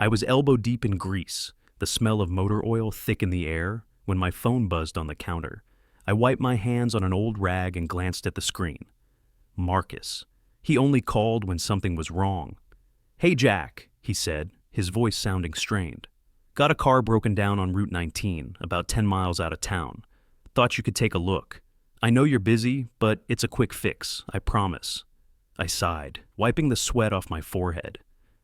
I was elbow deep in grease, the smell of motor oil thick in the air, when my phone buzzed on the counter. I wiped my hands on an old rag and glanced at the screen. Marcus. He only called when something was wrong. "Hey, Jack," he said, his voice sounding strained. "Got a car broken down on Route 19, about 10 miles out of town. Thought you could take a look. I know you're busy, but it's a quick fix, I promise." I sighed, wiping the sweat off my forehead.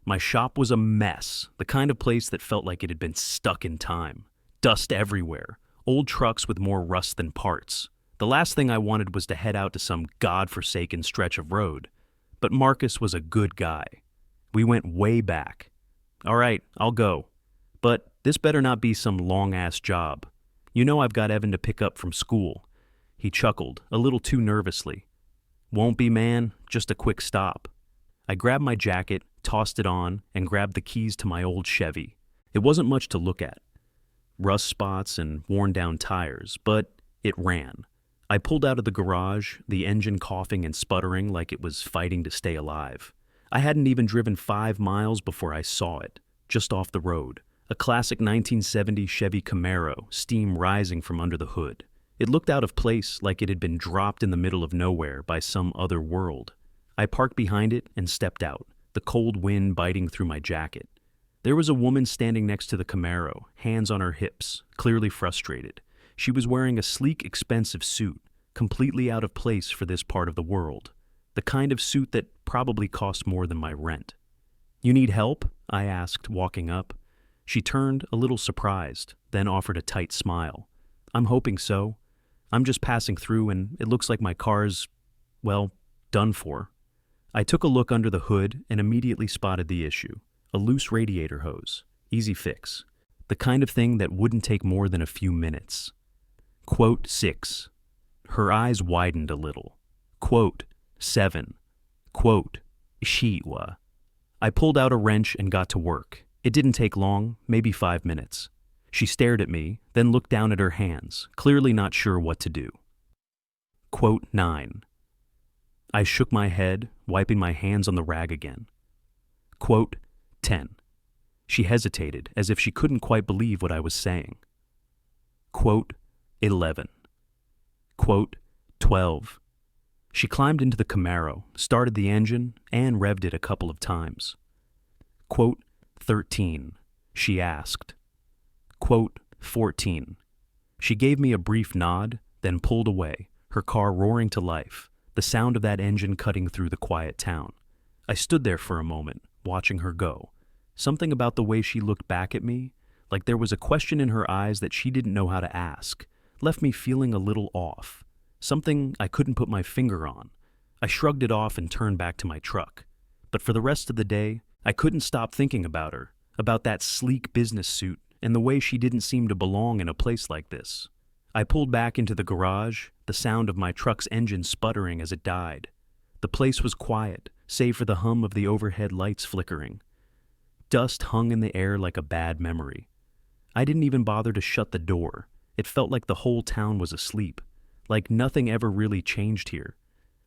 My shop was a mess, the kind of place that felt like it had been stuck in time. Dust everywhere, old trucks with more rust than parts. The last thing I wanted was to head out to some god-forsaken stretch of road. But Marcus was a good guy. We went way back. "All right, I'll go. But this better not be some long-ass job. You know I've got Evan to pick up from school." He chuckled, a little too nervously. "Won't be, man, just a quick stop." I grabbed my jacket, tossed it on, and grabbed the keys to my old Chevy. It wasn't much to look at. Rust spots and worn-down tires, but it ran. I pulled out of the garage, the engine coughing and sputtering like it was fighting to stay alive. I hadn't even driven 5 miles before I saw it, just off the road. A classic 1970 Chevy Camaro, steam rising from under the hood. It looked out of place, like it had been dropped in the middle of nowhere by some other world. I parked behind it and stepped out, the cold wind biting through my jacket. There was a woman standing next to the Camaro, hands on her hips, clearly frustrated. She was wearing a sleek, expensive suit, completely out of place for this part of the world. The kind of suit that probably cost more than my rent. "You need help?" I asked, walking up. She turned, a little surprised, then offered a tight smile. "I'm hoping so. I'm just passing through and it looks like my car's, well, done for." I took a look under the hood and immediately spotted the issue. A loose radiator hose. Easy fix. The kind of thing that wouldn't take more than a few minutes. Quote 6. Her eyes widened a little. Quote 7. Quote Shiwa. I pulled out a wrench and got to work. It didn't take long, maybe 5 minutes. She stared at me, then looked down at her hands, clearly not sure what to do. Quote 9. I shook my head, wiping my hands on the rag again. Quote 10. She hesitated, as if she couldn't quite believe what I was saying. Quote 11. Quote 12. She climbed into the Camaro, started the engine, and revved it a couple of times. Quote 13. She asked. Quote 14. She gave me a brief nod, then pulled away, her car roaring to life, the sound of that engine cutting through the quiet town. I stood there for a moment, watching her go. Something about the way she looked back at me, like there was a question in her eyes that she didn't know how to ask, left me feeling a little off. Something I couldn't put my finger on. I shrugged it off and turned back to my truck. But for the rest of the day, I couldn't stop thinking about her, about that sleek business suit, and the way she didn't seem to belong in a place like this. I pulled back into the garage, the sound of my truck's engine sputtering as it died. The place was quiet, save for the hum of the overhead lights flickering. Dust hung in the air like a bad memory. I didn't even bother to shut the door. It felt like the whole town was asleep, like nothing ever really changed here.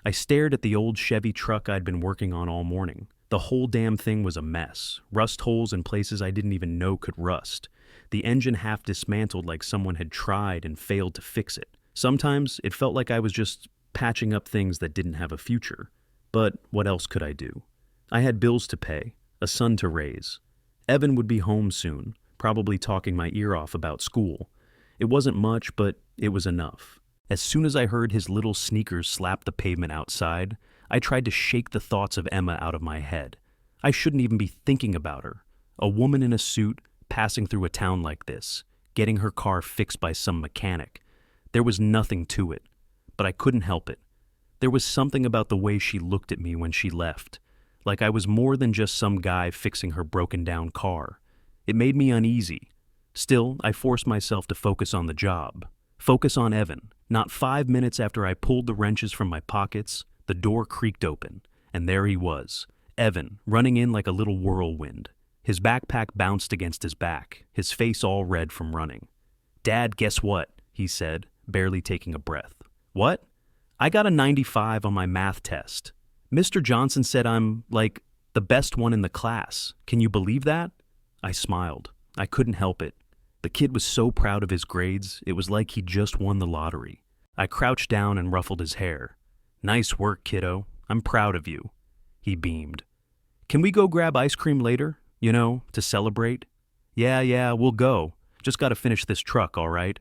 I stared at the old Chevy truck I'd been working on all morning. The whole damn thing was a mess, rust holes in places I didn't even know could rust. The engine half dismantled like someone had tried and failed to fix it. Sometimes it felt like I was just patching up things that didn't have a future. But what else could I do? I had bills to pay, a son to raise. Evan would be home soon, probably talking my ear off about school. It wasn't much, but it was enough. As soon as I heard his little sneakers slap the pavement outside, I tried to shake the thoughts of Emma out of my head. I shouldn't even be thinking about her. A woman in a suit, passing through a town like this, getting her car fixed by some mechanic. There was nothing to it, but I couldn't help it. There was something about the way she looked at me when she left, like I was more than just some guy fixing her broken-down car. It made me uneasy. Still, I forced myself to focus on the job. Focus on Evan. Not 5 minutes after I pulled the wrenches from my pockets, the door creaked open, and there he was, Evan, running in like a little whirlwind. His backpack bounced against his back, his face all red from running. "Dad, guess what?" he said, barely taking a breath. "What?" "I got a 95 on my math test. Mr. Johnson said I'm, like, the best one in the class. Can you believe that?" I smiled. I couldn't help it. The kid was so proud of his grades, it was like he'd just won the lottery. I crouched down and ruffled his hair. "Nice work, kiddo. I'm proud of you." He beamed. "Can we go grab ice cream later? To celebrate?" Yeah, we'll go. Just gotta finish this truck, all right?"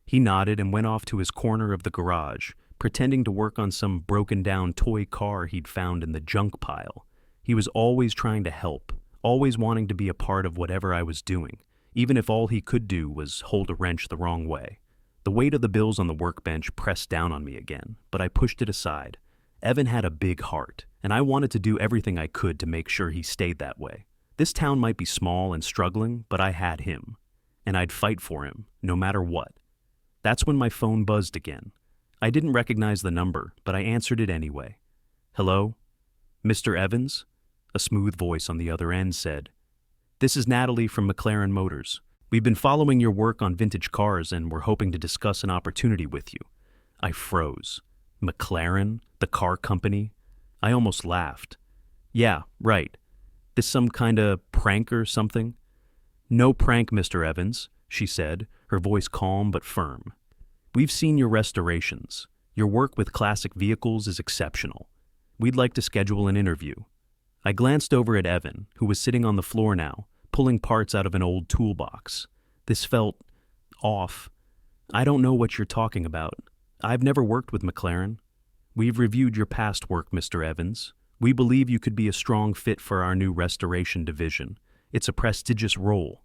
He nodded and went off to his corner of the garage, pretending to work on some broken-down toy car he'd found in the junk pile. He was always trying to help, always wanting to be a part of whatever I was doing, even if all he could do was hold a wrench the wrong way. The weight of the bills on the workbench pressed down on me again, but I pushed it aside. Evan had a big heart, and I wanted to do everything I could to make sure he stayed that way. This town might be small and struggling, but I had him, and I'd fight for him, no matter what. That's when my phone buzzed again. I didn't recognize the number, but I answered it anyway. "Hello? Mr. Evans?" A smooth voice on the other end said. "This is Natalie from McLaren Motors. We've been following your work on vintage cars and we're hoping to discuss an opportunity with you." I froze. McLaren? The car company? I almost laughed. "Yeah, right. This some kinda prank or something?" "No prank, Mr. Evans," she said, her voice calm but firm. "We've seen your restorations. Your work with classic vehicles is exceptional. We'd like to schedule an interview." I glanced over at Evan, who was sitting on the floor now, pulling parts out of an old toolbox. This felt off. "I don't know what you're talking about. I've never worked with McLaren." "We've reviewed your past work, Mr. Evans. We believe you could be a strong fit for our new restoration division. It's a prestigious role."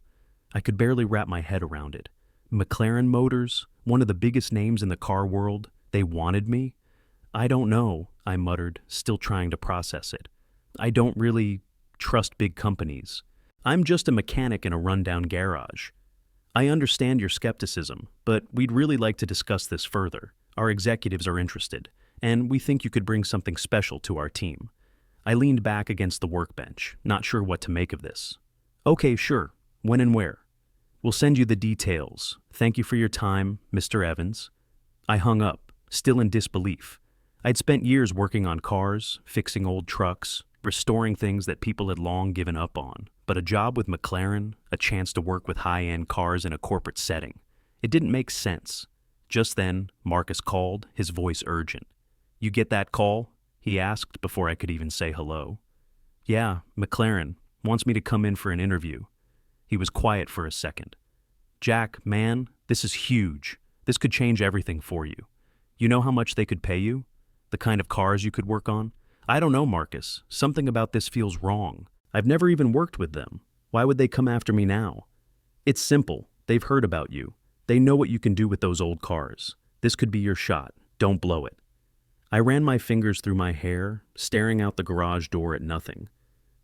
I could barely wrap my head around it. McLaren Motors, one of the biggest names in the car world, they wanted me? "I don't know," I muttered, still trying to process it. "I don't really trust big companies. I'm just a mechanic in a rundown garage." "I understand your skepticism, but we'd really like to discuss this further. Our executives are interested, and we think you could bring something special to our team." I leaned back against the workbench, not sure what to make of this. "Okay, sure. When and where?" "We'll send you the details. Thank you for your time, Mr. Evans." I hung up, still in disbelief. I'd spent years working on cars, fixing old trucks, restoring things that people had long given up on. But a job with McLaren, a chance to work with high-end cars in a corporate setting, it didn't make sense. Just then, Marcus called, his voice urgent. "You get that call?" he asked before I could even say hello. "Yeah, McLaren wants me to come in for an interview." He was quiet for a second. "Jack, man, this is huge. This could change everything for you. You know how much they could pay you? The kind of cars you could work on?" "I don't know, Marcus. Something about this feels wrong. I've never even worked with them. Why would they come after me now?" "It's simple. They've heard about you. They know what you can do with those old cars. This could be your shot. Don't blow it." I ran my fingers through my hair, staring out the garage door at nothing.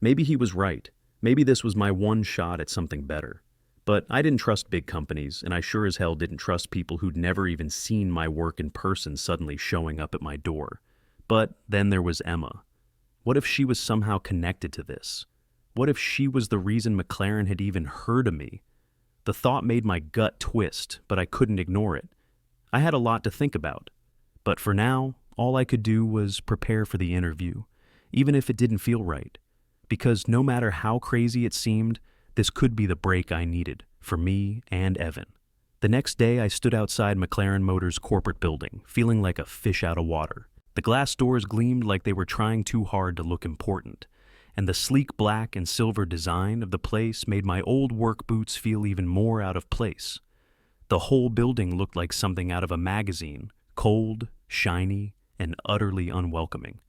Maybe he was right. Maybe this was my one shot at something better. But I didn't trust big companies, and I sure as hell didn't trust people who'd never even seen my work in person suddenly showing up at my door. But then there was Emma. What if she was somehow connected to this? What if she was the reason McLaren had even heard of me? The thought made my gut twist, but I couldn't ignore it. I had a lot to think about. But for now, all I could do was prepare for the interview, even if it didn't feel right. Because no matter how crazy it seemed, this could be the break I needed, for me and Evan. The next day, I stood outside McLaren Motors' corporate building, feeling like a fish out of water. The glass doors gleamed like they were trying too hard to look important, and the sleek black and silver design of the place made my old work boots feel even more out of place. The whole building looked like something out of a magazine, cold, shiny, and utterly unwelcoming.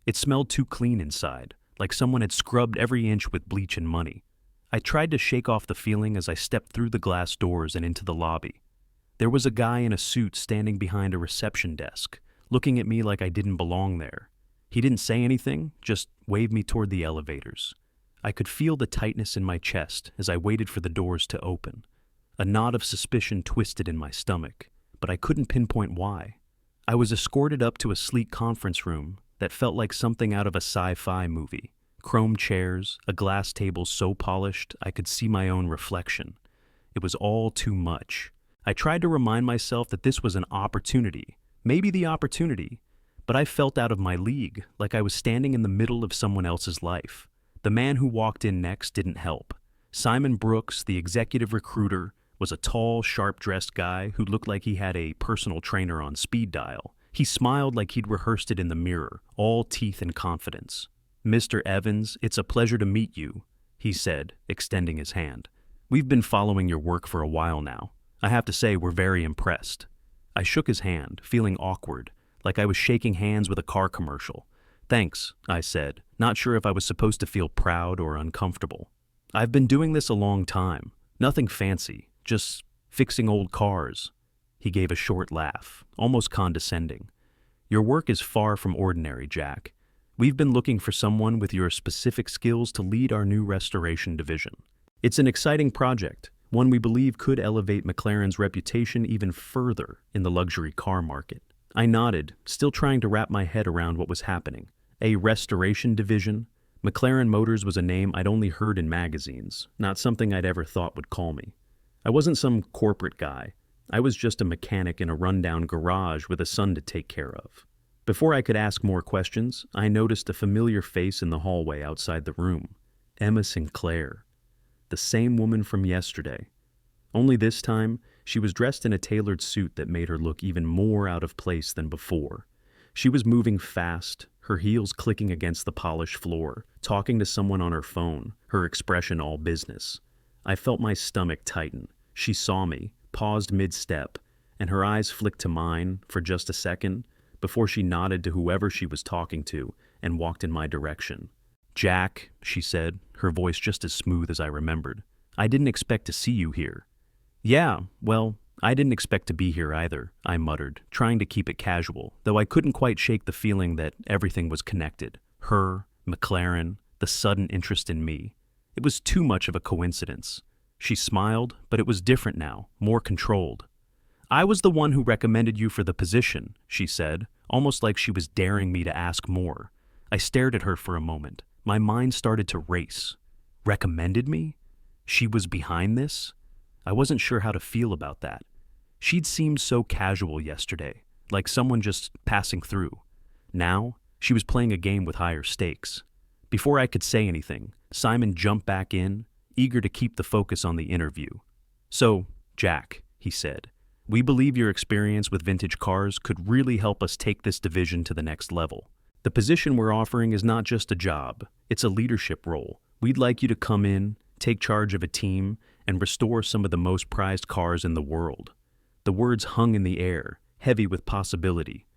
It smelled too clean inside, like someone had scrubbed every inch with bleach and money. I tried to shake off the feeling as I stepped through the glass doors and into the lobby. There was a guy in a suit standing behind a reception desk, looking at me like I didn't belong there. He didn't say anything, just waved me toward the elevators. I could feel the tightness in my chest as I waited for the doors to open. A knot of suspicion twisted in my stomach, but I couldn't pinpoint why. I was escorted up to a sleek conference room that felt like something out of a sci-fi movie. Chrome chairs, a glass table so polished I could see my own reflection. It was all too much. I tried to remind myself that this was an opportunity, maybe the opportunity, but I felt out of my league, like I was standing in the middle of someone else's life. The man who walked in next didn't help. Simon Brooks, the executive recruiter, was a tall, sharp-dressed guy who looked like he had a personal trainer on speed dial. He smiled like he'd rehearsed it in the mirror, all teeth and confidence. "Mr. Evans, it's a pleasure to meet you," he said, extending his hand. "We've been following your work for a while now. I have to say we're very impressed." I shook his hand, feeling awkward, like I was shaking hands with a car commercial. "Thanks," I said, not sure if I was supposed to feel proud or uncomfortable. "I've been doing this a long time. Nothing fancy, just fixing old cars." He gave a short laugh, almost condescending. "Your work is far from ordinary, Jack. We've been looking for someone with your specific skills to lead our new restoration division. It's an exciting project, one we believe could elevate McLaren's reputation even further in the luxury car market." I nodded, still trying to wrap my head around what was happening. A restoration division? McLaren Motors was a name I'd only heard in magazines, not something I'd ever thought would call me. I wasn't some corporate guy. I was just a mechanic in a rundown garage with a son to take care of. Before I could ask more questions, I noticed a familiar face in the hallway outside the room. Emma Sinclair. The same woman from yesterday. Only this time, she was dressed in a tailored suit that made her look even more out of place than before. She was moving fast, her heels clicking against the polished floor, talking to someone on her phone, her expression all business. I felt my stomach tighten. She saw me, paused mid-step, and her eyes flicked to mine for just a second before she nodded to whoever she was talking to and walked in my direction. "Jack," she said, her voice just as smooth as I remembered. "I didn't expect to see you here." "Yeah, well, I didn't expect to be here either," I muttered, trying to keep it casual, though I couldn't quite shake the feeling that everything was connected. Her, McLaren, the sudden interest in me. It was too much of a coincidence. She smiled, but it was different now, more controlled. "I was the one who recommended you for the position," she said, almost like she was daring me to ask more. I stared at her for a moment. My mind started to race. Recommended me? She was behind this? I wasn't sure how to feel about that. She'd seemed so casual yesterday, like someone just passing through. Now, she was playing a game with higher stakes. Before I could say anything, Simon jumped back in, eager to keep the focus on the interview. "So, Jack," he said, "we believe your experience with vintage cars could really help us take this division to the next level. The position we're offering is not just a job, it's a leadership role. We'd like you to come in, take charge of a team, and restore some of the most prized cars in the world." The words hung in the air, heavy with possibility.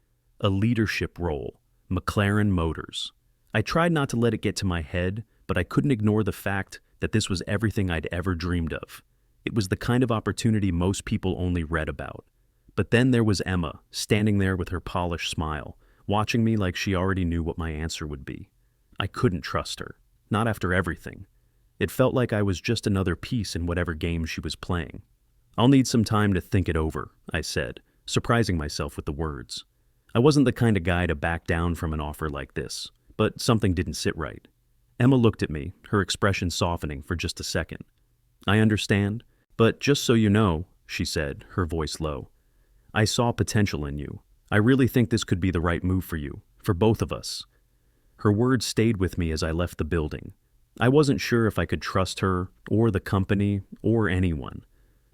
A leadership role, McLaren Motors. I tried not to let it get to my head, but I couldn't ignore the fact that this was everything I'd ever dreamed of. It was the kind of opportunity most people only read about. But then there was Emma, standing there with her polished smile, watching me like she already knew what my answer would be. I couldn't trust her, not after everything. It felt like I was just another piece in whatever game she was playing. "I'll need some time to think it over," I said, surprising myself with the words. I wasn't the kind of guy to back down from an offer like this, but something didn't sit right. Emma looked at me, her expression softening for just a second. "I understand, but just so you know," she said, her voice low, "I saw potential in you. I really think this could be the right move for you, for both of us." Her words stayed with me as I left the building. I wasn't sure if I could trust her, or the company, or anyone.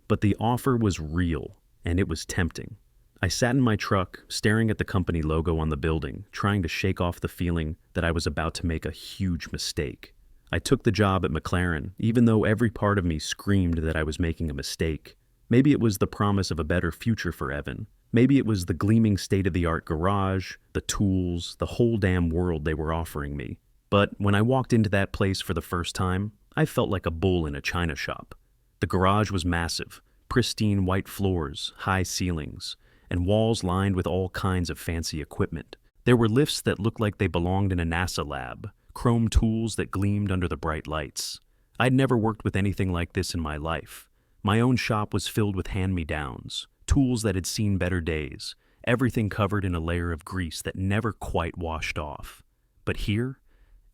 But the offer was real, and it was tempting. I sat in my truck, staring at the company logo on the building, trying to shake off the feeling that I was about to make a huge mistake. I took the job at McLaren, even though every part of me screamed that I was making a mistake. Maybe it was the promise of a better future for Evan. Maybe it was the gleaming state-of-the-art garage, the tools, the whole damn world they were offering me. But when I walked into that place for the first time, I felt like a bull in a china shop. The garage was massive, pristine white floors, high ceilings, and walls lined with all kinds of fancy equipment. There were lifts that looked like they belonged in a NASA lab, chrome tools that gleamed under the bright lights. I'd never worked with anything like this in my life. My own shop was filled with hand-me-downs, tools that had seen better days, everything covered in a layer of grease that never quite washed off. But here,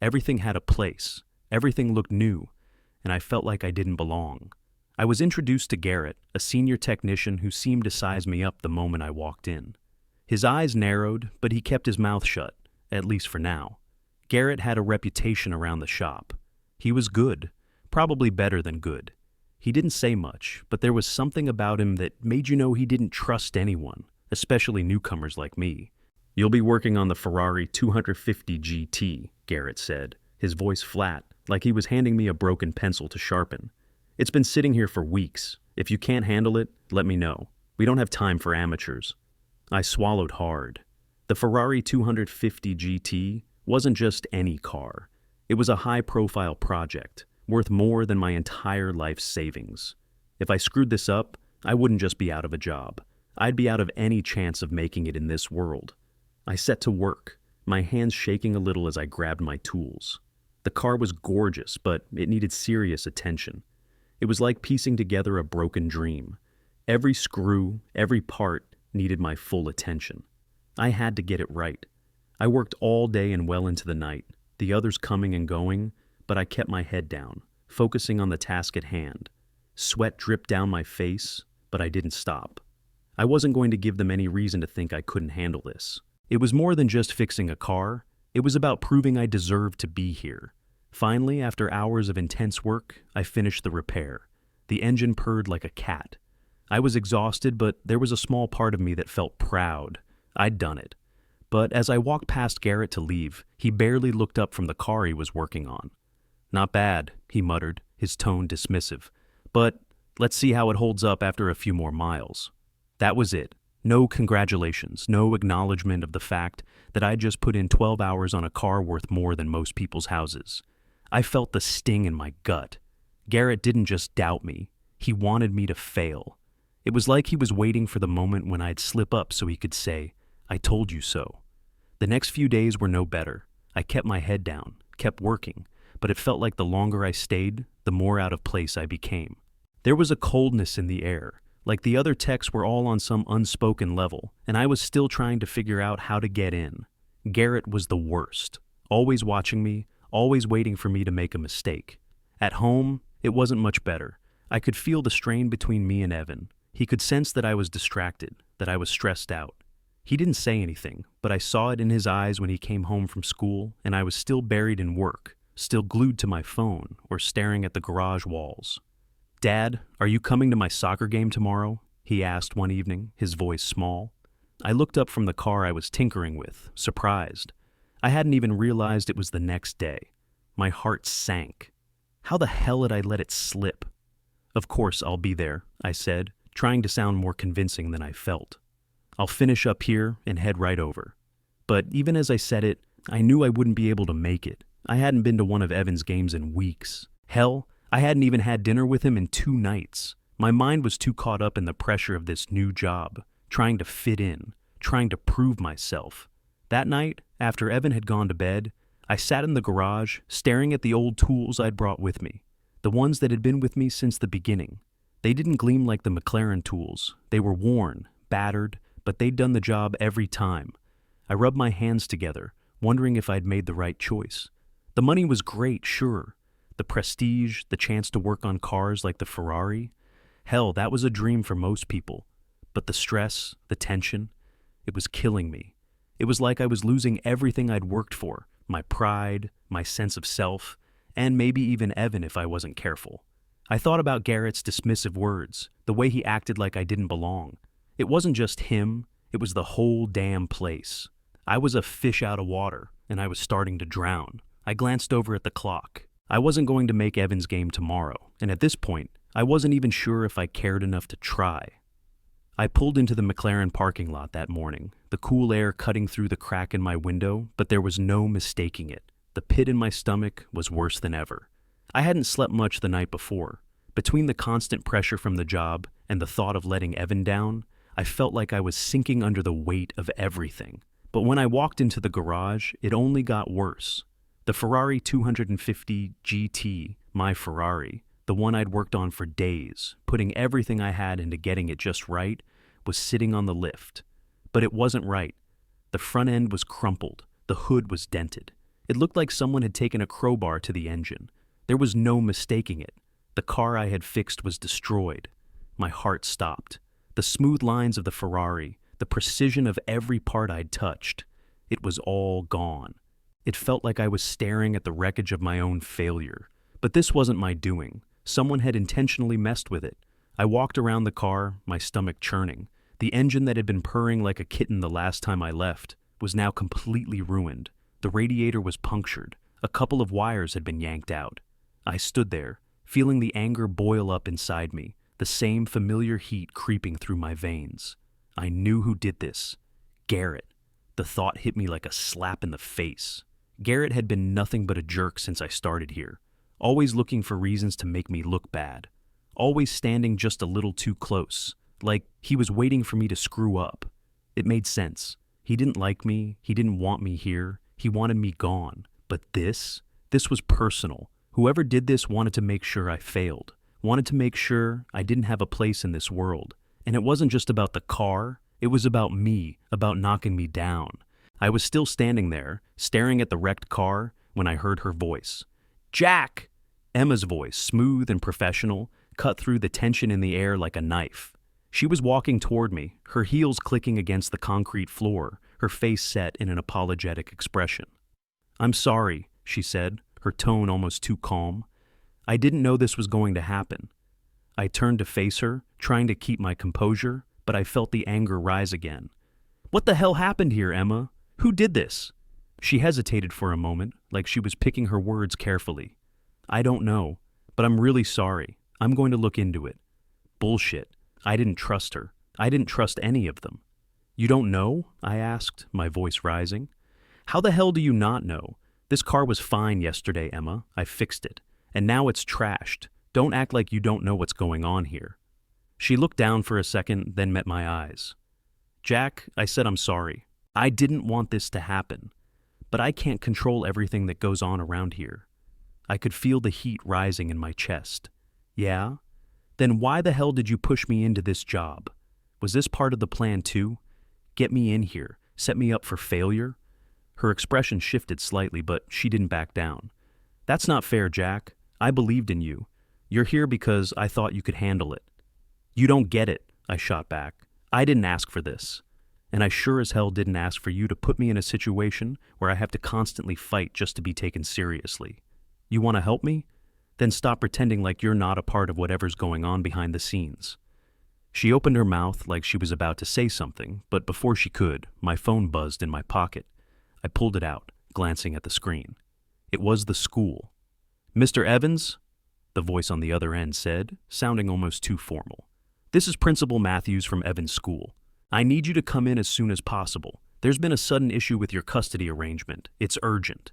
everything had a place, everything looked new, and I felt like I didn't belong. I was introduced to Garrett, a senior technician who seemed to size me up the moment I walked in. His eyes narrowed, but he kept his mouth shut, at least for now. Garrett had a reputation around the shop. He was good, probably better than good. He didn't say much, but there was something about him that made you know he didn't trust anyone, especially newcomers like me. "You'll be working on the Ferrari 250 GT, Garrett said, his voice flat, like he was handing me a broken pencil to sharpen. "It's been sitting here for weeks. If you can't handle it, let me know. We don't have time for amateurs." I swallowed hard. The Ferrari 250 GT wasn't just any car. It was a high-profile project, worth more than my entire life's savings. If I screwed this up, I wouldn't just be out of a job. I'd be out of any chance of making it in this world. I set to work, my hands shaking a little as I grabbed my tools. The car was gorgeous, but it needed serious attention. It was like piecing together a broken dream. Every screw, every part needed my full attention. I had to get it right. I worked all day and well into the night, the others coming and going, but I kept my head down, focusing on the task at hand. Sweat dripped down my face, but I didn't stop. I wasn't going to give them any reason to think I couldn't handle this. It was more than just fixing a car. It was about proving I deserved to be here. Finally, after hours of intense work, I finished the repair. The engine purred like a cat. I was exhausted, but there was a small part of me that felt proud. I'd done it. But as I walked past Garrett to leave, he barely looked up from the car he was working on. "Not bad," he muttered, his tone dismissive. "But let's see how it holds up after a few more miles." That was it. No congratulations, no acknowledgement of the fact that I'd just put in 12 hours on a car worth more than most people's houses. I felt the sting in my gut. Garrett didn't just doubt me. He wanted me to fail. It was like he was waiting for the moment when I'd slip up so he could say, "I told you so." The next few days were no better. I kept my head down, kept working, but it felt like the longer I stayed, the more out of place I became. There was a coldness in the air, like the other techs were all on some unspoken level, and I was still trying to figure out how to get in. Garrett was the worst, always watching me, always waiting for me to make a mistake. At home, it wasn't much better. I could feel the strain between me and Evan. He could sense that I was distracted, that I was stressed out. He didn't say anything, but I saw it in his eyes when he came home from school, and I was still buried in work, still glued to my phone or staring at the garage walls. "Dad, are you coming to my soccer game tomorrow?" he asked one evening, his voice small. I looked up from the car I was tinkering with, surprised. I hadn't even realized it was the next day. My heart sank. How the hell had I let it slip? "Of course I'll be there," I said, trying to sound more convincing than I felt. "I'll finish up here and head right over." But even as I said it, I knew I wouldn't be able to make it. I hadn't been to one of Evan's games in weeks. Hell, I hadn't even had dinner with him in 2 nights. My mind was too caught up in the pressure of this new job, trying to fit in, trying to prove myself. That night, after Evan had gone to bed, I sat in the garage, staring at the old tools I'd brought with me, the ones that had been with me since the beginning. They didn't gleam like the McLaren tools. They were worn, battered, but they'd done the job every time. I rubbed my hands together, wondering if I'd made the right choice. The money was great, sure. The prestige, the chance to work on cars like the Ferrari. Hell, that was a dream for most people. But the stress, the tension, it was killing me. It was like I was losing everything I'd worked for, my pride, my sense of self, and maybe even Evan if I wasn't careful. I thought about Garrett's dismissive words, the way he acted like I didn't belong. It wasn't just him, it was the whole damn place. I was a fish out of water, and I was starting to drown. I glanced over at the clock. I wasn't going to make Evan's game tomorrow, and at this point, I wasn't even sure if I cared enough to try. I pulled into the McLaren parking lot that morning, the cool air cutting through the crack in my window, but there was no mistaking it. The pit in my stomach was worse than ever. I hadn't slept much the night before. Between the constant pressure from the job and the thought of letting Evan down, I felt like I was sinking under the weight of everything. But when I walked into the garage, it only got worse. The Ferrari 250 GT, my Ferrari, the one I'd worked on for days, putting everything I had into getting it just right, was sitting on the lift. But it wasn't right. The front end was crumpled. The hood was dented. It looked like someone had taken a crowbar to the engine. There was no mistaking it. The car I had fixed was destroyed. My heart stopped. The smooth lines of the Ferrari, the precision of every part I'd touched, it was all gone. It felt like I was staring at the wreckage of my own failure. But this wasn't my doing. Someone had intentionally messed with it. I walked around the car, my stomach churning. The engine that had been purring like a kitten the last time I left was now completely ruined. The radiator was punctured. A couple of wires had been yanked out. I stood there, feeling the anger boil up inside me, the same familiar heat creeping through my veins. I knew who did this. Garrett. The thought hit me like a slap in the face. Garrett had been nothing but a jerk since I started here, always looking for reasons to make me look bad, always standing just a little too close, like he was waiting for me to screw up. It made sense. He didn't like me, he didn't want me here, he wanted me gone. But this was personal. Whoever did this wanted to make sure I failed, wanted to make sure I didn't have a place in this world. And it wasn't just about the car, it was about me, about knocking me down. I was still standing there, staring at the wrecked car, when I heard her voice. "Jack!" Emma's voice, smooth and professional, cut through the tension in the air like a knife. She was walking toward me, her heels clicking against the concrete floor, her face set in an apologetic expression. "I'm sorry," she said, her tone almost too calm. "I didn't know this was going to happen." I turned to face her, trying to keep my composure, but I felt the anger rise again. "What the hell happened here, Emma? Who did this?" She hesitated for a moment, like she was picking her words carefully. "I don't know, but I'm really sorry. I'm going to look into it." Bullshit. I didn't trust her. I didn't trust any of them. "You don't know?" I asked, my voice rising. "How the hell do you not know? This car was fine yesterday, Emma. I fixed it. And now it's trashed. Don't act like you don't know what's going on here." She looked down for a second, then met my eyes. "Jack," I said, "I'm sorry. I didn't want this to happen. But I can't control everything that goes on around here." I could feel the heat rising in my chest. "Yeah? Then why the hell did you push me into this job? Was this part of the plan too? Get me in here, set me up for failure?" Her expression shifted slightly, but she didn't back down. "That's not fair, Jack. I believed in you. You're here because I thought you could handle it." "You don't get it," I shot back. "I didn't ask for this. And I sure as hell didn't ask for you to put me in a situation where I have to constantly fight just to be taken seriously. You want to help me? Then stop pretending like you're not a part of whatever's going on behind the scenes." She opened her mouth like she was about to say something, but before she could, my phone buzzed in my pocket. I pulled it out, glancing at the screen. It was the school. "Mr. Evans?" the voice on the other end said, sounding almost too formal. "This is Principal Matthews from Evans School. I need you to come in as soon as possible. There's been a sudden issue with your custody arrangement. It's urgent."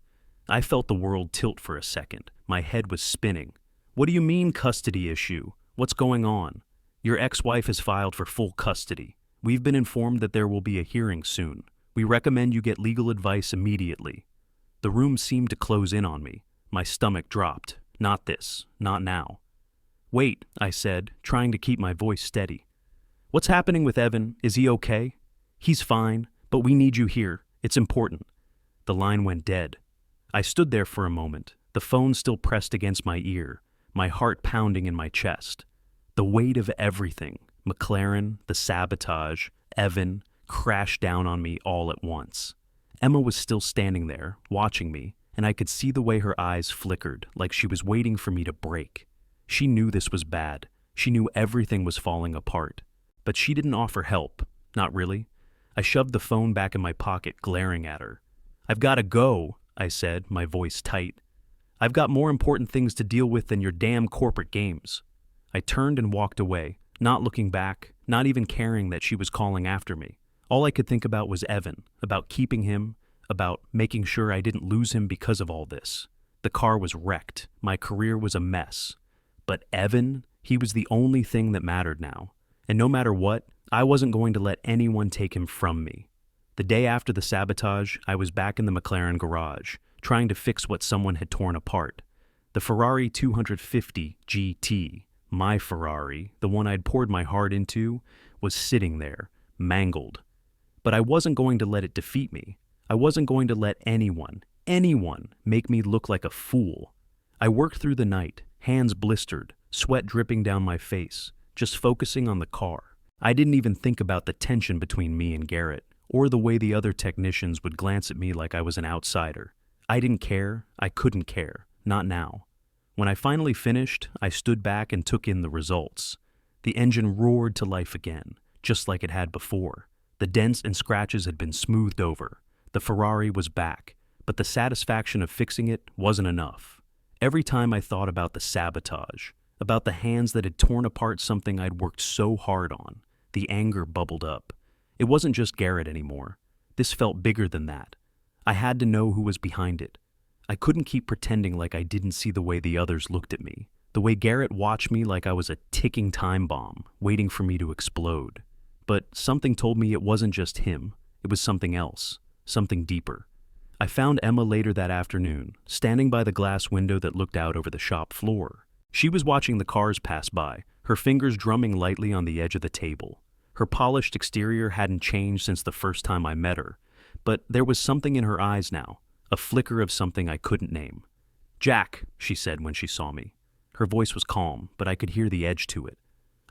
I felt the world tilt for a second. My head was spinning. "What do you mean, custody issue? What's going on?" "Your ex-wife has filed for full custody. We've been informed that there will be a hearing soon. We recommend you get legal advice immediately." The room seemed to close in on me. My stomach dropped. Not this. Not now. "Wait," I said, trying to keep my voice steady. "What's happening with Evan? Is he okay?" "He's fine, but we need you here. It's important." The line went dead. I stood there for a moment, the phone still pressed against my ear, my heart pounding in my chest. The weight of everything, McLaren, the sabotage, Evan, crashed down on me all at once. Emma was still standing there, watching me, and I could see the way her eyes flickered, like she was waiting for me to break. She knew this was bad. She knew everything was falling apart. But she didn't offer help. Not really. I shoved the phone back in my pocket, glaring at her. "I've got to go," I said, my voice tight. "I've got more important things to deal with than your damn corporate games." I turned and walked away, not looking back, not even caring that she was calling after me. All I could think about was Evan, about keeping him, about making sure I didn't lose him because of all this. The car was wrecked. My career was a mess. But Evan, he was the only thing that mattered now. And no matter what, I wasn't going to let anyone take him from me. The day after the sabotage, I was back in the McLaren garage, trying to fix what someone had torn apart. The Ferrari 250 GT, my Ferrari, the one I'd poured my heart into, was sitting there, mangled. But I wasn't going to let it defeat me. I wasn't going to let anyone make me look like a fool. I worked through the night, hands blistered, sweat dripping down my face, just focusing on the car. I didn't even think about the tension between me and Garrett, or the way the other technicians would glance at me like I was an outsider. I didn't care. I couldn't care. Not now. When I finally finished, I stood back and took in the results. The engine roared to life again, just like it had before. The dents and scratches had been smoothed over. The Ferrari was back, but the satisfaction of fixing it wasn't enough. Every time I thought about the sabotage, about the hands that had torn apart something I'd worked so hard on, the anger bubbled up. It wasn't just Garrett anymore. This felt bigger than that. I had to know who was behind it. I couldn't keep pretending like I didn't see the way the others looked at me, the way Garrett watched me like I was a ticking time bomb, waiting for me to explode. But something told me it wasn't just him. It was something else, something deeper. I found Emma later that afternoon, standing by the glass window that looked out over the shop floor. She was watching the cars pass by, her fingers drumming lightly on the edge of the table. Her polished exterior hadn't changed since the first time I met her, but there was something in her eyes now, a flicker of something I couldn't name. "Jack," she said when she saw me. Her voice was calm, but I could hear the edge to it.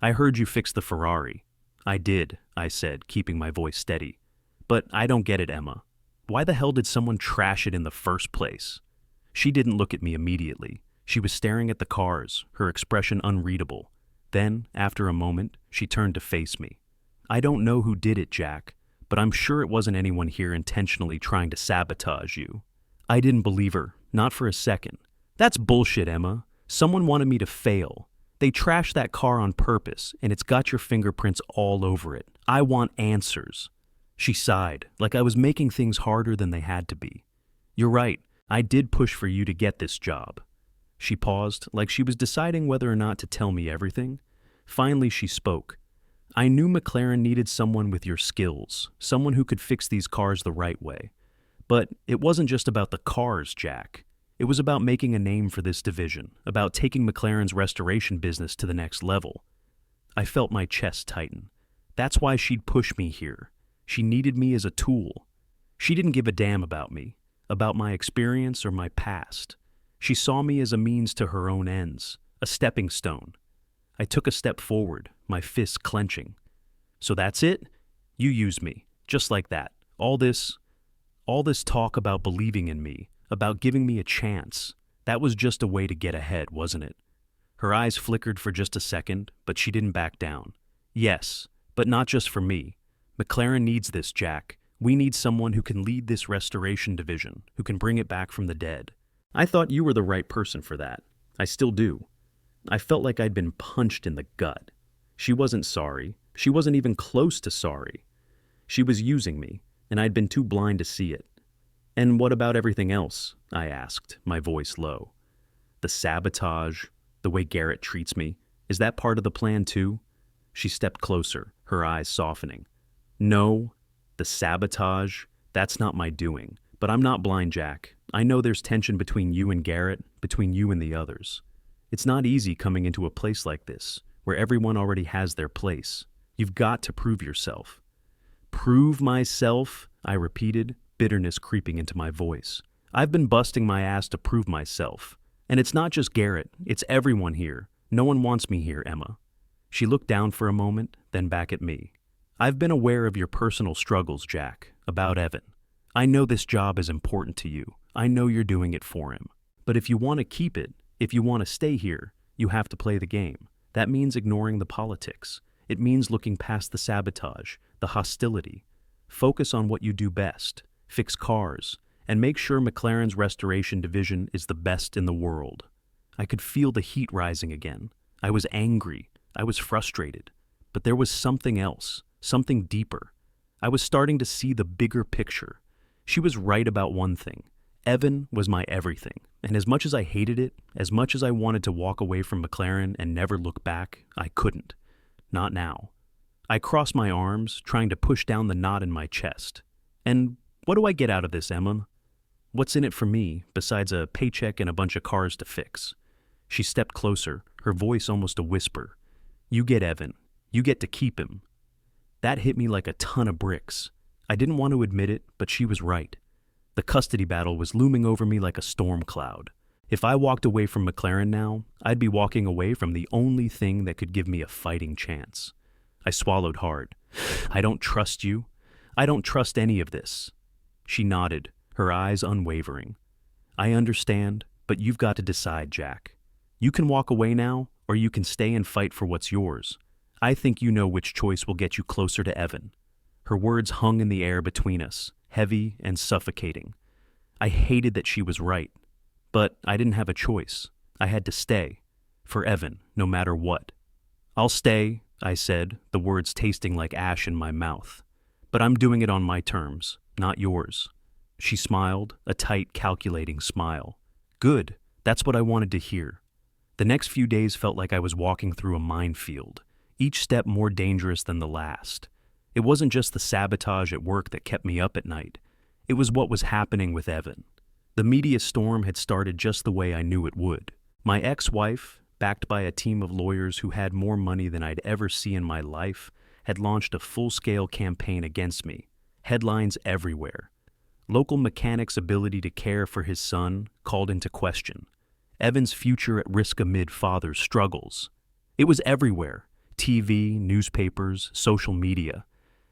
"I heard you fixed the Ferrari." "I did," I said, keeping my voice steady. "But I don't get it, Emma. Why the hell did someone trash it in the first place?" She didn't look at me immediately. She was staring at the cars, her expression unreadable. Then, after a moment, she turned to face me. "I don't know who did it, Jack, but I'm sure it wasn't anyone here intentionally trying to sabotage you." I didn't believe her, not for a second. "That's bullshit, Emma. Someone wanted me to fail. They trashed that car on purpose, and it's got your fingerprints all over it. I want answers." She sighed, like I was making things harder than they had to be. "You're right. I did push for you to get this job." She paused, like she was deciding whether or not to tell me everything. Finally, she spoke. "I knew McLaren needed someone with your skills, someone who could fix these cars the right way. But it wasn't just about the cars, Jack. It was about making a name for this division, about taking McLaren's restoration business to the next level." I felt my chest tighten. That's why she'd push me here. She needed me as a tool. She didn't give a damn about me, about my experience or my past. She saw me as a means to her own ends, a stepping stone. I took a step forward, my fists clenching. "So that's it? You used me, just like that. All this talk about believing in me, about giving me a chance, that was just a way to get ahead, wasn't it?" Her eyes flickered for just a second, but she didn't back down. "Yes, but not just for me. McLaren needs this, Jack. We need someone who can lead this restoration division, who can bring it back from the dead. I thought you were the right person for that. I still do." I felt like I'd been punched in the gut. She wasn't sorry. She wasn't even close to sorry. She was using me, and I'd been too blind to see it. "And what about everything else?" I asked, my voice low. "The sabotage, the way Garrett treats me, is that part of the plan too?" She stepped closer, her eyes softening. "No, the sabotage, that's not my doing. But I'm not blind, Jack. I know there's tension between you and Garrett, between you and the others. It's not easy coming into a place like this, where everyone already has their place. You've got to prove yourself." "Prove myself?" I repeated, bitterness creeping into my voice. "I've been busting my ass to prove myself. And it's not just Garrett, it's everyone here. No one wants me here, Emma." She looked down for a moment, then back at me. "I've been aware of your personal struggles, Jack, about Evan. I know this job is important to you. I know you're doing it for him. But if you want to keep it, if you want to stay here, you have to play the game. That means ignoring the politics. It means looking past the sabotage, the hostility. Focus on what you do best, fix cars, and make sure McLaren's restoration division is the best in the world." I could feel the heat rising again. I was angry. I was frustrated. But there was something else, something deeper. I was starting to see the bigger picture. She was right about one thing. Evan was my everything, and as much as I hated it, as much as I wanted to walk away from McLaren and never look back, I couldn't. Not now. I crossed my arms, trying to push down the knot in my chest. "And what do I get out of this, Emma? What's in it for me, besides a paycheck and a bunch of cars to fix?" She stepped closer, her voice almost a whisper. "You get Evan. You get to keep him." That hit me like a ton of bricks. I didn't want to admit it, but she was right. The custody battle was looming over me like a storm cloud. If I walked away from McLaren now, I'd be walking away from the only thing that could give me a fighting chance. I swallowed hard. "I don't trust you. I don't trust any of this." She nodded, her eyes unwavering. "I understand, but you've got to decide, Jack. You can walk away now, or you can stay and fight for what's yours. I think you know which choice will get you closer to Evan." Her words hung in the air between us, heavy and suffocating. I hated that she was right, but I didn't have a choice. I had to stay. For Evan, no matter what. "I'll stay," I said, the words tasting like ash in my mouth. "But I'm doing it on my terms, not yours." She smiled, a tight, calculating smile. "Good, that's what I wanted to hear." The next few days felt like I was walking through a minefield, each step more dangerous than the last. It wasn't just the sabotage at work that kept me up at night. It was what was happening with Evan. The media storm had started just the way I knew it would. My ex-wife, backed by a team of lawyers who had more money than I'd ever see in my life, had launched a full-scale campaign against me. Headlines everywhere. Local mechanics' ability to care for his son called into question. Evan's future at risk amid father's struggles. It was everywhere. TV, newspapers, social media.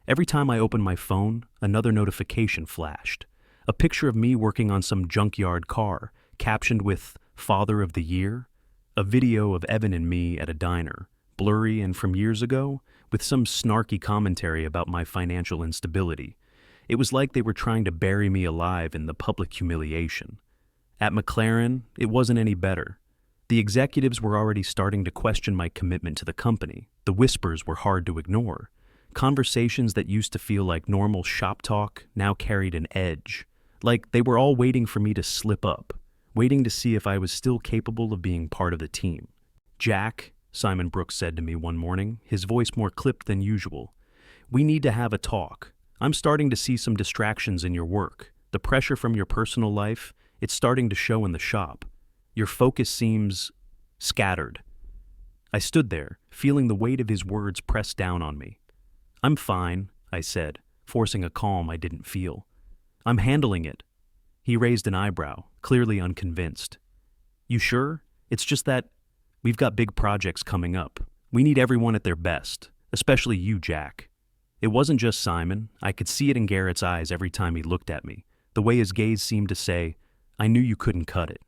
Every time I opened my phone, another notification flashed. A picture of me working on some junkyard car, captioned with "Father of the Year." A video of Evan and me at a diner, blurry and from years ago, with some snarky commentary about my financial instability. It was like they were trying to bury me alive in the public humiliation. At McLaren, it wasn't any better. The executives were already starting to question my commitment to the company. The whispers were hard to ignore. Conversations that used to feel like normal shop talk now carried an edge. Like they were all waiting for me to slip up, waiting to see if I was still capable of being part of the team. "Jack," Simon Brooks said to me one morning, his voice more clipped than usual, "we need to have a talk. I'm starting to see some distractions in your work. The pressure from your personal life, it's starting to show in the shop. Your focus seems scattered." I stood there, feeling the weight of his words press down on me. "I'm fine," I said, forcing a calm I didn't feel. "I'm handling it." He raised an eyebrow, clearly unconvinced. "You sure? It's just that we've got big projects coming up. We need everyone at their best, especially you, Jack." It wasn't just Simon. I could see it in Garrett's eyes every time he looked at me, the way his gaze seemed to say, "I knew you couldn't cut it."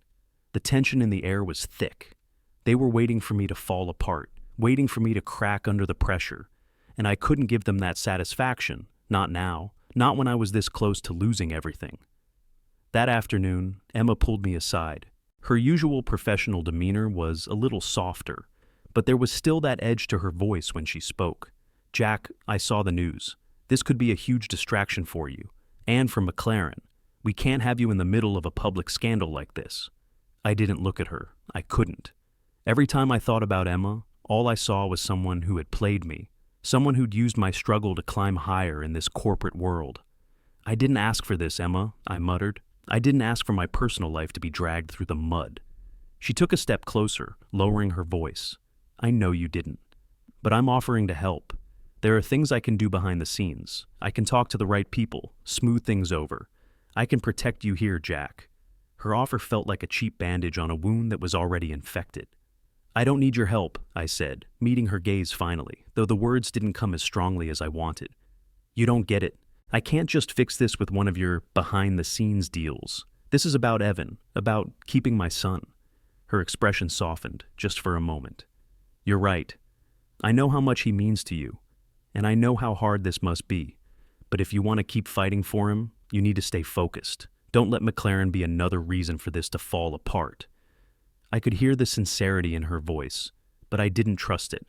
The tension in the air was thick. They were waiting for me to fall apart, waiting for me to crack under the pressure, and I couldn't give them that satisfaction, not now, not when I was this close to losing everything. That afternoon, Emma pulled me aside. Her usual professional demeanor was a little softer, but there was still that edge to her voice when she spoke. "Jack, I saw the news. This could be a huge distraction for you, and for McLaren. We can't have you in the middle of a public scandal like this." I didn't look at her. I couldn't. Every time I thought about Emma, all I saw was someone who had played me, someone who'd used my struggle to climb higher in this corporate world. "I didn't ask for this, Emma," I muttered. "I didn't ask for my personal life to be dragged through the mud." She took a step closer, lowering her voice. "I know you didn't. But I'm offering to help. There are things I can do behind the scenes. I can talk to the right people, smooth things over. I can protect you here, Jack." Her offer felt like a cheap bandage on a wound that was already infected. "I don't need your help," I said, meeting her gaze finally, though the words didn't come as strongly as I wanted. "You don't get it. I can't just fix this with one of your behind-the-scenes deals. This is about Evan, about keeping my son." Her expression softened, just for a moment. "You're right. I know how much he means to you, and I know how hard this must be. But if you want to keep fighting for him, you need to stay focused. Don't let McLaren be another reason for this to fall apart." I could hear the sincerity in her voice, but I didn't trust it.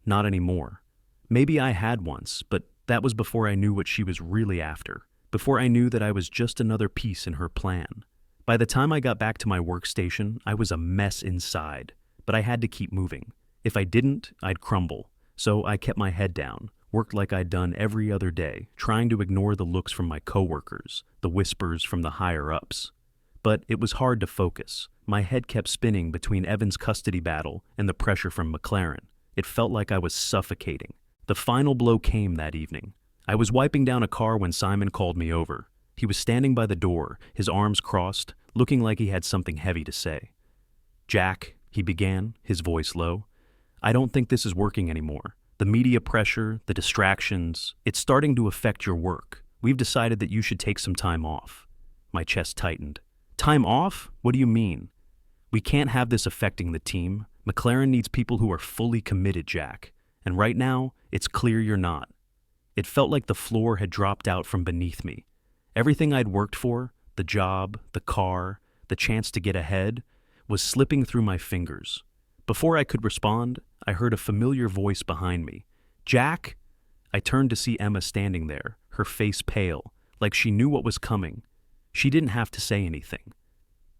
Not anymore. Maybe I had once, but that was before I knew what she was really after, before I knew that I was just another piece in her plan. By the time I got back to my workstation, I was a mess inside, but I had to keep moving. If I didn't, I'd crumble. So I kept my head down, worked like I'd done every other day, trying to ignore the looks from my coworkers, the whispers from the higher-ups. But it was hard to focus. My head kept spinning between Evan's custody battle and the pressure from McLaren. It felt like I was suffocating. The final blow came that evening. I was wiping down a car when Simon called me over. He was standing by the door, his arms crossed, looking like he had something heavy to say. "Jack," he began, his voice low, "I don't think this is working anymore. The media pressure, the distractions, it's starting to affect your work. We've decided that you should take some time off." My chest tightened. "Time off? What do you mean?" We can't have this affecting the team. McLaren needs people who are fully committed, Jack. And right now, it's clear you're not. It felt like the floor had dropped out from beneath me. Everything I'd worked for, the job, the car, the chance to get ahead, was slipping through my fingers. Before I could respond, I heard a familiar voice behind me. Jack? I turned to see Emma standing there, her face pale, like she knew what was coming. She didn't have to say anything.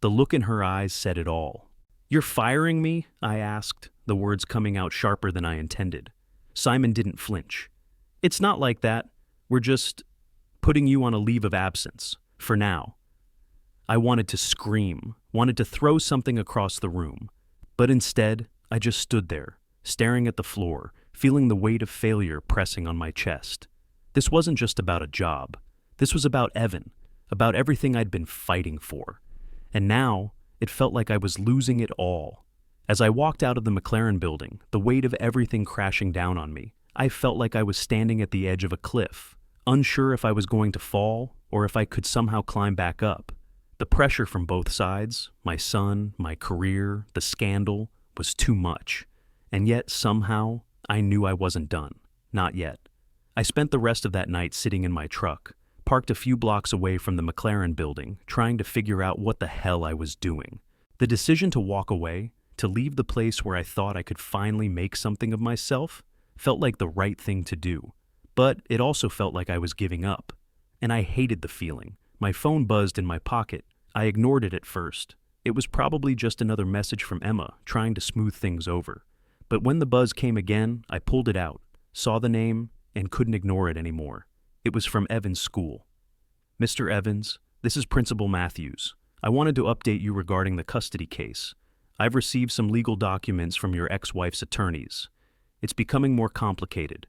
The look in her eyes said it all. You're firing me? I asked, the words coming out sharper than I intended. Simon didn't flinch. It's not like that. We're just putting you on a leave of absence, for now. I wanted to scream, wanted to throw something across the room. But instead, I just stood there, staring at the floor, feeling the weight of failure pressing on my chest. This wasn't just about a job. This was about Evan, about everything I'd been fighting for. And now, it felt like I was losing it all. As I walked out of the McLaren building, the weight of everything crashing down on me, I felt like I was standing at the edge of a cliff, unsure if I was going to fall or if I could somehow climb back up. The pressure from both sides, my son, my career, the scandal, was too much. And yet, somehow, I knew I wasn't done. Not yet. I spent the rest of that night sitting in my truck, parked a few blocks away from the McLaren building, trying to figure out what the hell I was doing. The decision to walk away, to leave the place where I thought I could finally make something of myself, felt like the right thing to do. But it also felt like I was giving up. And I hated the feeling. My phone buzzed in my pocket. I ignored it at first. It was probably just another message from Emma, trying to smooth things over. But when the buzz came again, I pulled it out, saw the name, and couldn't ignore it anymore. It was from Evans' school. Mr. Evans, this is Principal Matthews. I wanted to update you regarding the custody case. I've received some legal documents from your ex-wife's attorneys. It's becoming more complicated.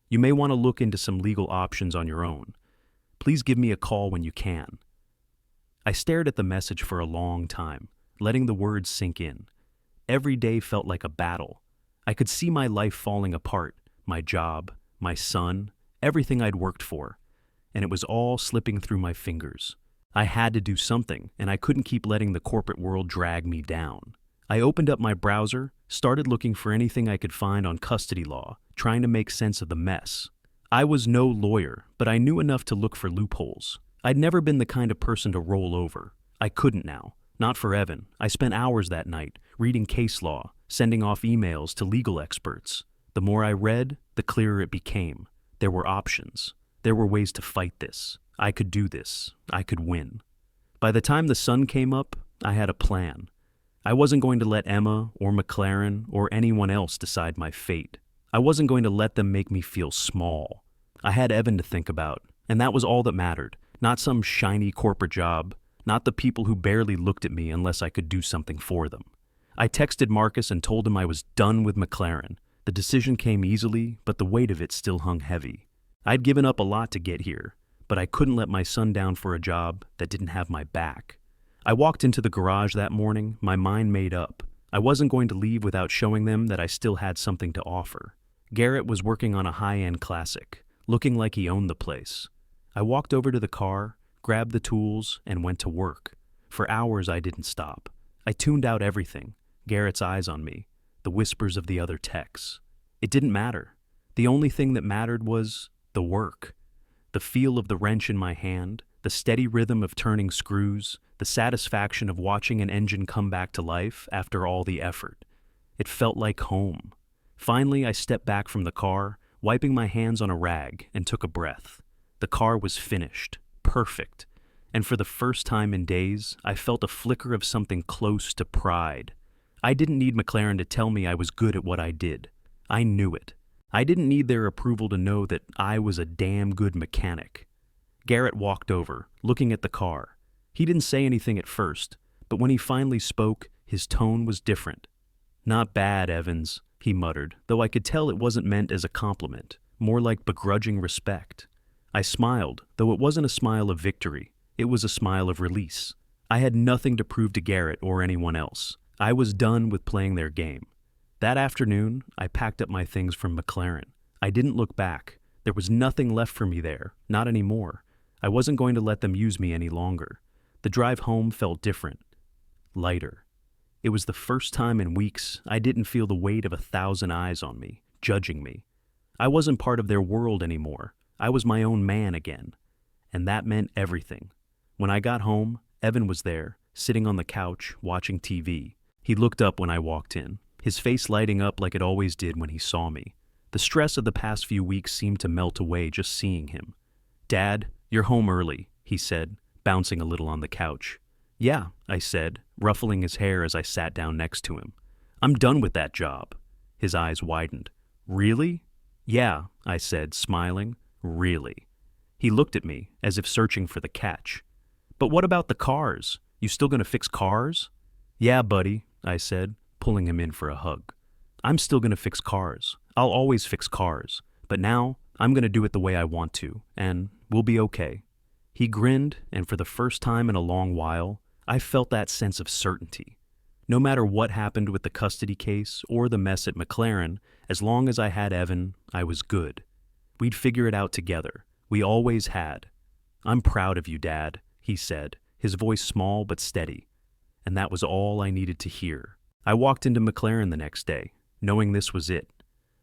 You may want to look into some legal options on your own. Please give me a call when you can. I stared at the message for a long time, letting the words sink in. Every day felt like a battle. I could see my life falling apart, my job, my son, everything I'd worked for, and it was all slipping through my fingers. I had to do something, and I couldn't keep letting the corporate world drag me down. I opened up my browser, started looking for anything I could find on custody law, trying to make sense of the mess. I was no lawyer, but I knew enough to look for loopholes. I'd never been the kind of person to roll over. I couldn't now. Not for Evan. I spent hours that night, reading case law, sending off emails to legal experts. The more I read, the clearer it became. There were options. There were ways to fight this. I could do this. I could win. By the time the sun came up, I had a plan. I wasn't going to let Emma or McLaren or anyone else decide my fate. I wasn't going to let them make me feel small. I had Evan to think about, and that was all that mattered. Not some shiny corporate job, not the people who barely looked at me unless I could do something for them. I texted Marcus and told him I was done with McLaren. The decision came easily, but the weight of it still hung heavy. I'd given up a lot to get here, but I couldn't let my son down for a job that didn't have my back. I walked into the garage that morning, my mind made up. I wasn't going to leave without showing them that I still had something to offer. Garrett was working on a high-end classic, looking like he owned the place. I walked over to the car, grabbed the tools, and went to work. For hours I didn't stop. I tuned out everything, Garrett's eyes on me, the whispers of the other techs. It didn't matter. The only thing that mattered was the work. The feel of the wrench in my hand, the steady rhythm of turning screws, the satisfaction of watching an engine come back to life after all the effort. It felt like home. Finally, I stepped back from the car, wiping my hands on a rag, and took a breath. The car was finished, perfect, and for the first time in days, I felt a flicker of something close to pride. I didn't need McLaren to tell me I was good at what I did. I knew it. I didn't need their approval to know that I was a damn good mechanic. Garrett walked over, looking at the car. He didn't say anything at first, but when he finally spoke, his tone was different. "Not bad, Evans," he muttered, though I could tell it wasn't meant as a compliment, more like begrudging respect. I smiled, though it wasn't a smile of victory. It was a smile of release. I had nothing to prove to Garrett or anyone else. I was done with playing their game. That afternoon, I packed up my things from McLaren. I didn't look back. There was nothing left for me there, not anymore. I wasn't going to let them use me any longer. The drive home felt different, lighter. It was the first time in weeks I didn't feel the weight of 1,000 eyes on me, judging me. I wasn't part of their world anymore. I was my own man again. And that meant everything. When I got home, Evan was there, sitting on the couch, watching TV. He looked up when I walked in, his face lighting up like it always did when he saw me. The stress of the past few weeks seemed to melt away just seeing him. "Dad, you're home early," he said, bouncing a little on the couch. "Yeah," I said, ruffling his hair as I sat down next to him. "I'm done with that job." His eyes widened. "Really?" "Yeah," I said, smiling. "Really?" He looked at me, as if searching for the catch. "But what about the cars? You still gonna fix cars?" "Yeah, buddy," I said, pulling him in for a hug. "I'm still gonna fix cars. I'll always fix cars. But now, I'm gonna do it the way I want to, and we'll be okay." He grinned, and for the first time in a long while, I felt that sense of certainty. No matter what happened with the custody case or the mess at McLaren, as long as I had Evan, I was good. We'd figure it out together. We always had. "I'm proud of you, Dad," he said, his voice small but steady. And that was all I needed to hear. I walked into McLaren the next day, knowing this was it.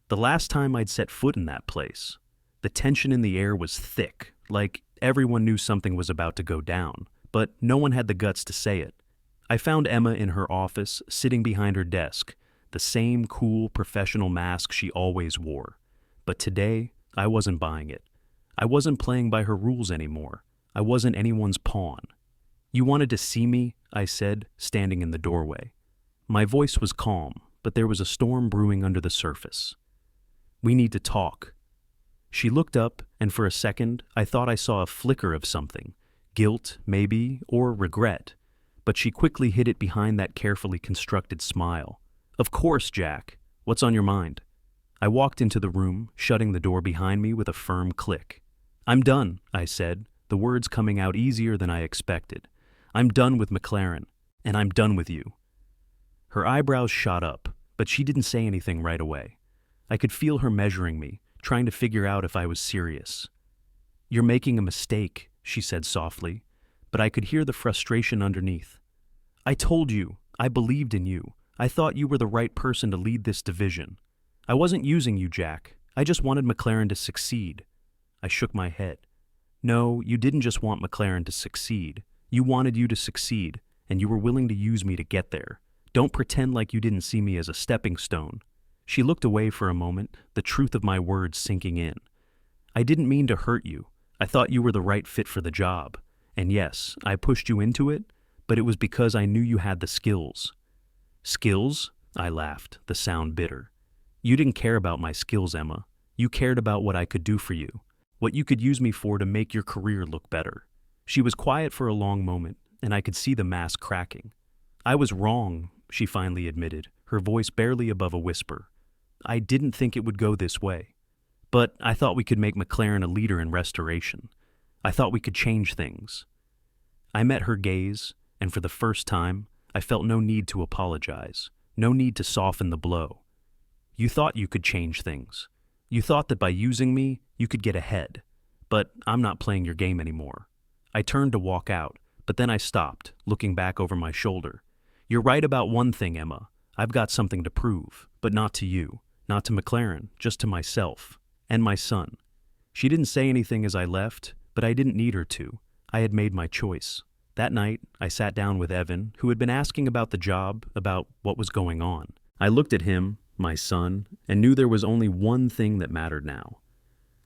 The last time I'd set foot in that place. The tension in the air was thick, like everyone knew something was about to go down, but no one had the guts to say it. I found Emma in her office, sitting behind her desk, the same cool professional mask she always wore. But today, I wasn't buying it. I wasn't playing by her rules anymore. I wasn't anyone's pawn. "You wanted to see me?" I said, standing in the doorway. My voice was calm, but there was a storm brewing under the surface. "We need to talk." She looked up, and for a second, I thought I saw a flicker of something. Guilt, maybe, or regret. But she quickly hid it behind that carefully constructed smile. "Of course, Jack. What's on your mind?" I walked into the room, shutting the door behind me with a firm click. "I'm done," I said, the words coming out easier than I expected. "I'm done with McLaren, and I'm done with you." Her eyebrows shot up, but she didn't say anything right away. I could feel her measuring me, trying to figure out if I was serious. "You're making a mistake," she said softly, but I could hear the frustration underneath. "I told you, I believed in you. I thought you were the right person to lead this division. I wasn't using you, Jack. I just wanted McLaren to succeed." I shook my head. "No, you didn't just want McLaren to succeed. You wanted you to succeed, and you were willing to use me to get there. Don't pretend like you didn't see me as a stepping stone." She looked away for a moment, the truth of my words sinking in. "I didn't mean to hurt you. I thought you were the right fit for the job. And yes, I pushed you into it, but it was because I knew you had the skills." "Skills?" I laughed, the sound bitter. "You didn't care about my skills, Emma. You cared about what I could do for you, what you could use me for to make your career look better." She was quiet for a long moment, and I could see the mask cracking. "I was wrong," she finally admitted, her voice barely above a whisper. "I didn't think it would go this way. But I thought we could make McLaren a leader in restoration. I thought we could change things." I met her gaze, and for the first time, I felt no need to apologize, no need to soften the blow. "You thought you could change things. You thought that by using me, you could get ahead. But I'm not playing your game anymore." I turned to walk out, but then I stopped, looking back over my shoulder. "You're right about one thing, Emma. I've got something to prove, but not to you, not to McLaren, just to myself, and my son." She didn't say anything as I left, but I didn't need her to. I had made my choice. That night, I sat down with Evan, who had been asking about the job, about what was going on. I looked at him, my son, and knew there was only one thing that mattered now.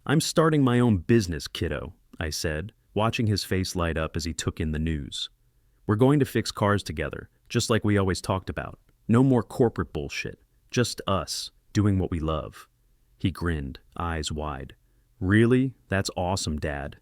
"I'm starting my own business, kiddo," I said, watching his face light up as he took in the news. "We're going to fix cars together, just like we always talked about. No more corporate bullshit. Just us, doing what we love." He grinned, eyes wide. "Really? That's awesome, Dad."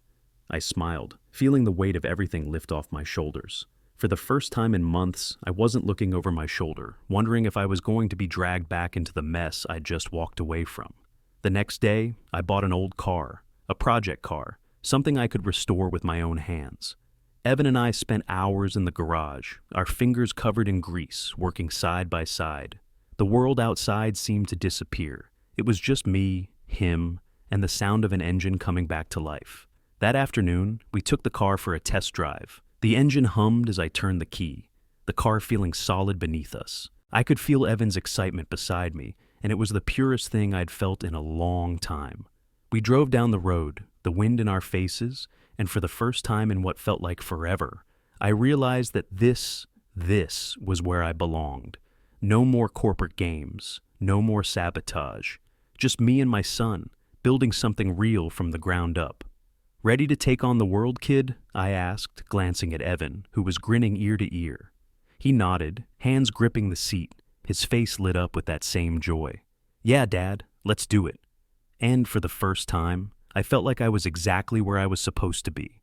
I smiled, feeling the weight of everything lift off my shoulders. For the first time in months, I wasn't looking over my shoulder, wondering if I was going to be dragged back into the mess I'd just walked away from. The next day, I bought an old car, a project car, something I could restore with my own hands. Evan and I spent hours in the garage, our fingers covered in grease, working side by side. The world outside seemed to disappear. It was just me, him, and the sound of an engine coming back to life. That afternoon, we took the car for a test drive. The engine hummed as I turned the key. the car feeling solid beneath us. I could feel Evan's excitement beside me, and it was the purest thing I'd felt in a long time. We drove down the road, the wind in our faces, and for the first time in what felt like forever, I realized that this was where I belonged. No more corporate games, no more sabotage. Just me and my son, building something real from the ground up. "Ready to take on the world, kid?" I asked, glancing at Evan, who was grinning ear to ear. He nodded, hands gripping the seat, his face lit up with that same joy. "Yeah, Dad, let's do it." And for the first time, I felt like I was exactly where I was supposed to be,